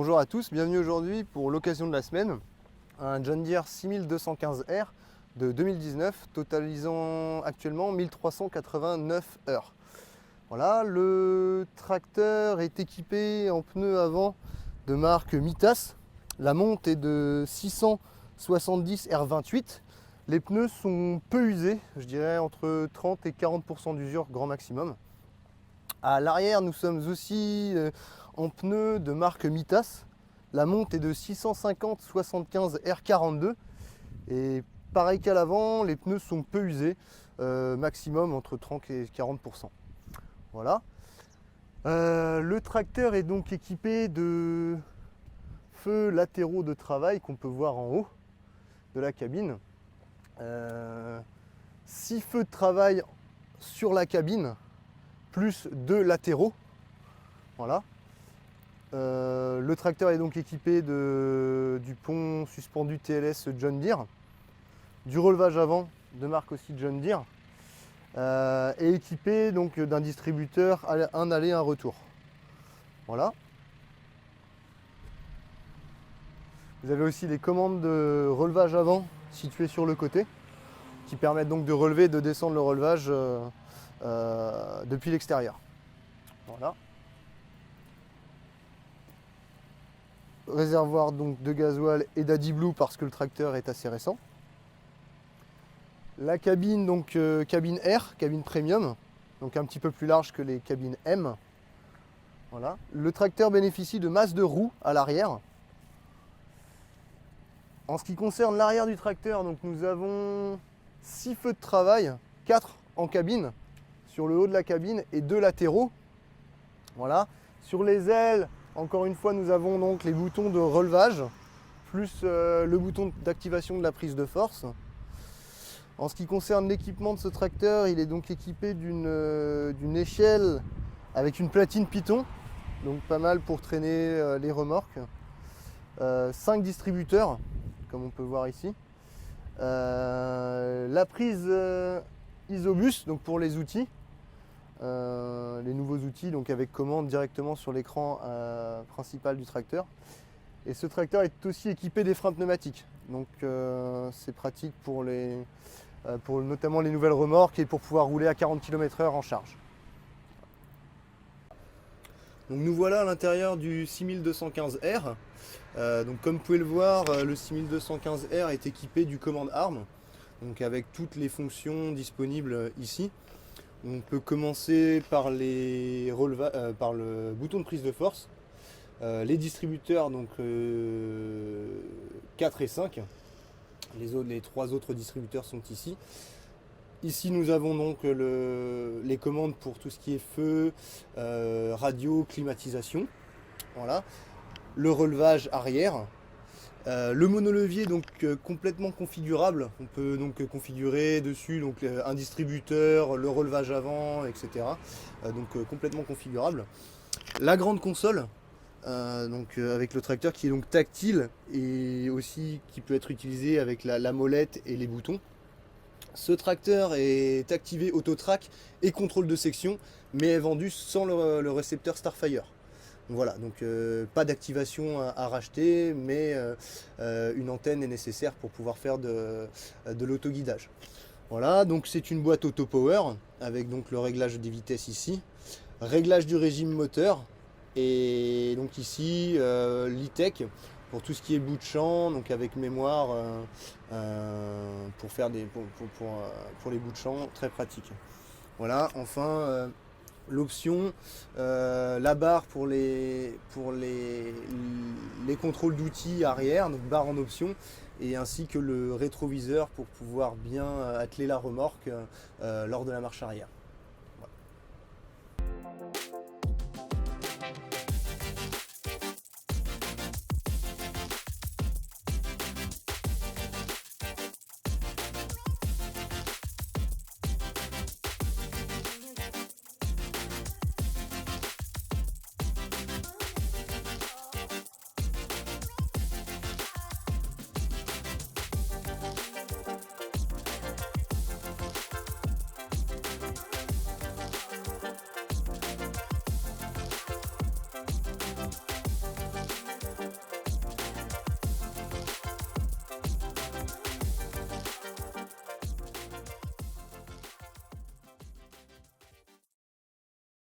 Bonjour à tous, bienvenue aujourd'hui pour l'occasion de la semaine. Un John Deere 6215R de 2019, totalisant actuellement 1389 heures. Voilà, le tracteur est équipé en pneus avant de marque Mitas. La monte est de 670 R28. Les pneus sont peu usés, je dirais entre 30 et 40% d'usure grand maximum. À l'arrière, nous sommes aussi en pneus de marque Mitas. La monte est de 650-75 R42. Et pareil qu'à l'avant, les pneus sont peu usés, maximum entre 30 et 40%. Voilà. Le tracteur est donc équipé de feux latéraux de travail qu'on peut voir en haut de la cabine. 6 feux de travail sur la cabine, plus 2 latéraux. Voilà. Le tracteur est donc équipé du pont suspendu TLS John Deere, du relevage avant de marque aussi John Deere, et équipé donc d'un distributeur un aller un retour. Voilà. Vous avez aussi les commandes de relevage avant situées sur le côté, qui permettent donc de relever et de descendre le relevage depuis l'extérieur. Voilà. Réservoir donc de gasoil et d'AdiBlue parce que le tracteur est assez récent. La cabine, donc cabine R, cabine premium, donc un petit peu plus large que les cabines M. Voilà. Le tracteur bénéficie de masses de roues à l'arrière. En ce qui concerne l'arrière du tracteur, donc nous avons 6 feux de travail, 4 en cabine, sur le haut de la cabine et 2 latéraux. Voilà. Sur les ailes, encore une fois, nous avons donc les boutons de relevage, plus le bouton d'activation de la prise de force. En ce qui concerne l'équipement de ce tracteur, il est donc équipé d'une échelle avec une platine Python, donc pas mal pour traîner les remorques. 5 distributeurs, comme on peut voir ici. La prise Isobus, donc pour les outils. Les nouveaux outils donc avec commande directement sur l'écran principal du tracteur. Et ce tracteur est aussi équipé des freins pneumatiques, donc c'est pratique pour notamment les nouvelles remorques et pour pouvoir rouler à 40 km/h en charge. Donc nous voilà à l'intérieur du 6215R. Donc comme vous pouvez le voir, le 6215R est équipé du command arm, donc avec toutes les fonctions disponibles ici. On peut commencer par le bouton de prise de force, les distributeurs donc 4 et 5, les 3 autres distributeurs sont ici. Ici nous avons donc les commandes pour tout ce qui est feu, radio, climatisation, voilà. Le relevage arrière. Le monolevier donc complètement configurable, on peut donc configurer dessus donc un distributeur, le relevage avant, etc. Donc complètement configurable. La grande console, avec le tracteur qui est donc tactile et aussi qui peut être utilisé avec la molette et les boutons. Ce tracteur est activé auto-track et contrôle de section, mais est vendu sans le récepteur Starfire. Voilà, donc pas d'activation à racheter, mais une antenne est nécessaire pour pouvoir faire de l'autoguidage. Voilà, donc c'est une boîte auto-power avec donc le réglage des vitesses ici, réglage du régime moteur, et donc ici l'e-tech pour tout ce qui est bout de champ, donc avec mémoire pour faire pour les bouts de champ, très pratique. Voilà, enfin l'option, la barre pour les contrôles d'outils arrière, donc barre en option, et ainsi que le rétroviseur pour pouvoir bien atteler la remorque lors de la marche arrière.